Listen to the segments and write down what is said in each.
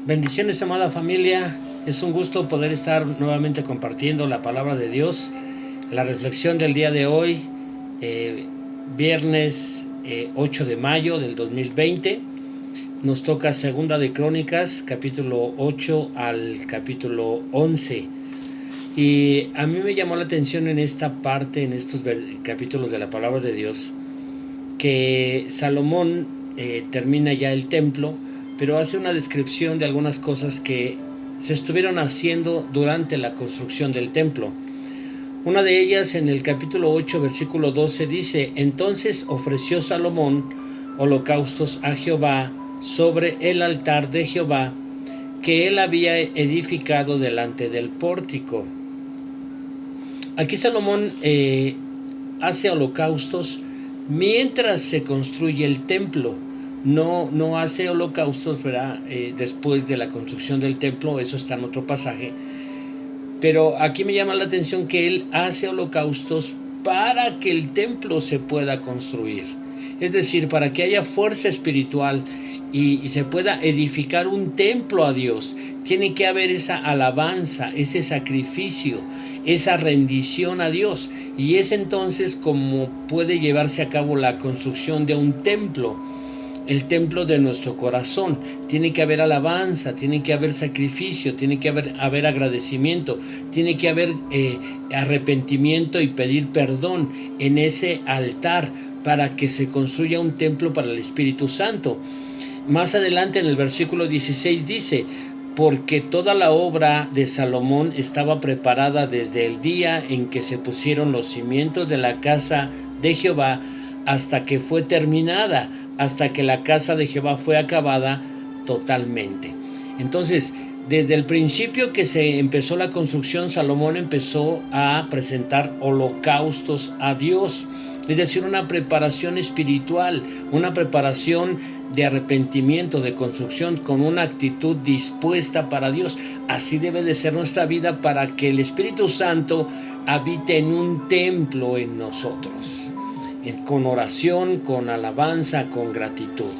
Bendiciones, amada familia. Es un gusto poder estar nuevamente compartiendo la palabra de Dios. La reflexión del día de hoy, viernes 8 de mayo del 2020, nos toca Segunda de Crónicas, capítulo 8 al capítulo 11. Y a mí me llamó la atención en esta parte, en estos capítulos de la palabra de Dios, que Salomón termina ya el templo, pero hace una descripción de algunas cosas que se estuvieron haciendo durante la construcción del templo. Una de ellas, en el capítulo 8, versículo 12, dice: entonces ofreció Salomón holocaustos a Jehová sobre el altar de Jehová que él había edificado delante del pórtico. Aquí Salomón hace holocaustos mientras se construye el templo. No hace holocaustos, ¿verdad? Después de la construcción del templo, eso está en otro pasaje. Pero aquí me llama la atención que él hace holocaustos para que el templo se pueda construir. Es decir, para que haya fuerza espiritual y se pueda edificar un templo a Dios, tiene que haber esa alabanza, ese sacrificio, esa rendición a Dios. Y es entonces como puede llevarse a cabo la construcción de un templo. El templo de nuestro corazón. Tiene que haber alabanza, tiene que haber sacrificio, tiene que haber agradecimiento, tiene que haber arrepentimiento y pedir perdón en ese altar para que se construya un templo para el Espíritu Santo. Más adelante en el versículo 16 dice: porque toda la obra de Salomón estaba preparada desde el día en que se pusieron los cimientos de la casa de Jehová hasta que fue terminada, hasta que la casa de Jehová fue acabada totalmente. Entonces, desde el principio que se empezó la construcción, Salomón empezó a presentar holocaustos a Dios, es decir, una preparación espiritual, una preparación de arrepentimiento, de construcción, con una actitud dispuesta para Dios. Así debe de ser nuestra vida para que el Espíritu Santo habite en un templo en nosotros, con oración, con alabanza, con gratitud.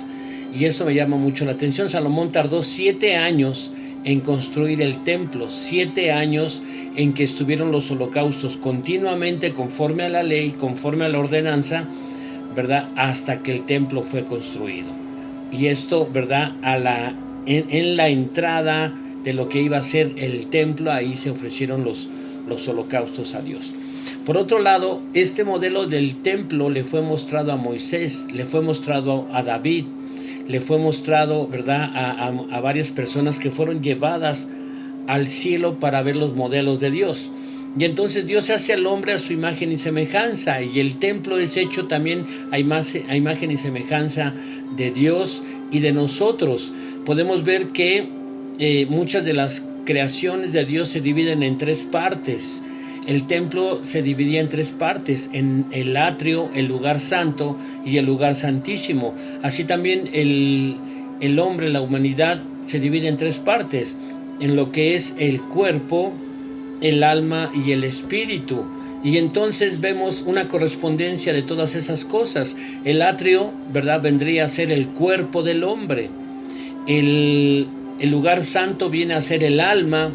Y eso me llama mucho la atención. Salomón tardó 7 años en construir el templo, 7 años en que estuvieron los holocaustos continuamente conforme a la ley, conforme a la ordenanza, ¿verdad? Hasta que el templo fue construido. Y esto, ¿verdad? En la entrada de lo que iba a ser el templo, ahí se ofrecieron los holocaustos a Dios. Por otro lado, este modelo del templo le fue mostrado a Moisés, le fue mostrado a David, le fue mostrado, ¿verdad?, a varias personas que fueron llevadas al cielo para ver los modelos de Dios. Y entonces Dios hace al hombre a su imagen y semejanza, y el templo es hecho también a imagen y semejanza de Dios y de nosotros. Podemos ver que muchas de las creaciones de Dios se dividen en 3 partes. El templo se dividía en 3 partes: en el atrio, el lugar santo y el lugar santísimo. Así también el hombre, la humanidad, se divide en 3 partes: en lo que es el cuerpo, el alma y el espíritu. Y entonces vemos una correspondencia de todas esas cosas. El atrio, ¿verdad?, vendría a ser el cuerpo del hombre. El lugar santo viene a ser el alma,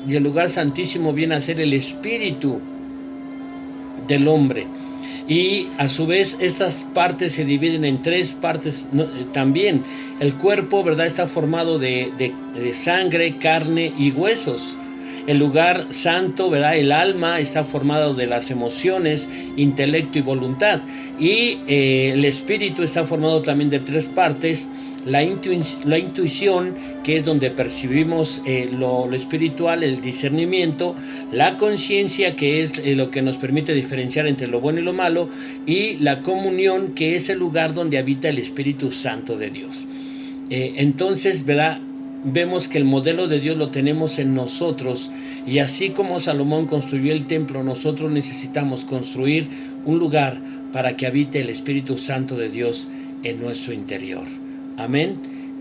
y el lugar santísimo viene a ser el espíritu del hombre. Y a su vez estas partes se dividen en 3 partes también. El cuerpo, ¿verdad?, está formado de sangre, carne y huesos. El lugar santo, ¿verdad?, el alma, está formado de las emociones, intelecto y voluntad. Y el espíritu está formado también de 3 partes: la intuición, que es donde percibimos lo espiritual, el discernimiento; la conciencia, que es lo que nos permite diferenciar entre lo bueno y lo malo; y la comunión, que es el lugar donde habita el Espíritu Santo de Dios. Entonces, ¿verdad?, vemos que el modelo de Dios lo tenemos en nosotros, y así como Salomón construyó el templo, nosotros necesitamos construir un lugar para que habite el Espíritu Santo de Dios en nuestro interior. Amén.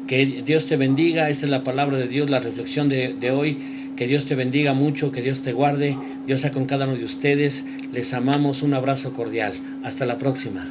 Que Dios te bendiga. Esta es la palabra de Dios, la reflexión de hoy. Que Dios te bendiga mucho, que Dios te guarde. Dios sea con cada uno de ustedes. Les amamos. Un abrazo cordial. Hasta la próxima.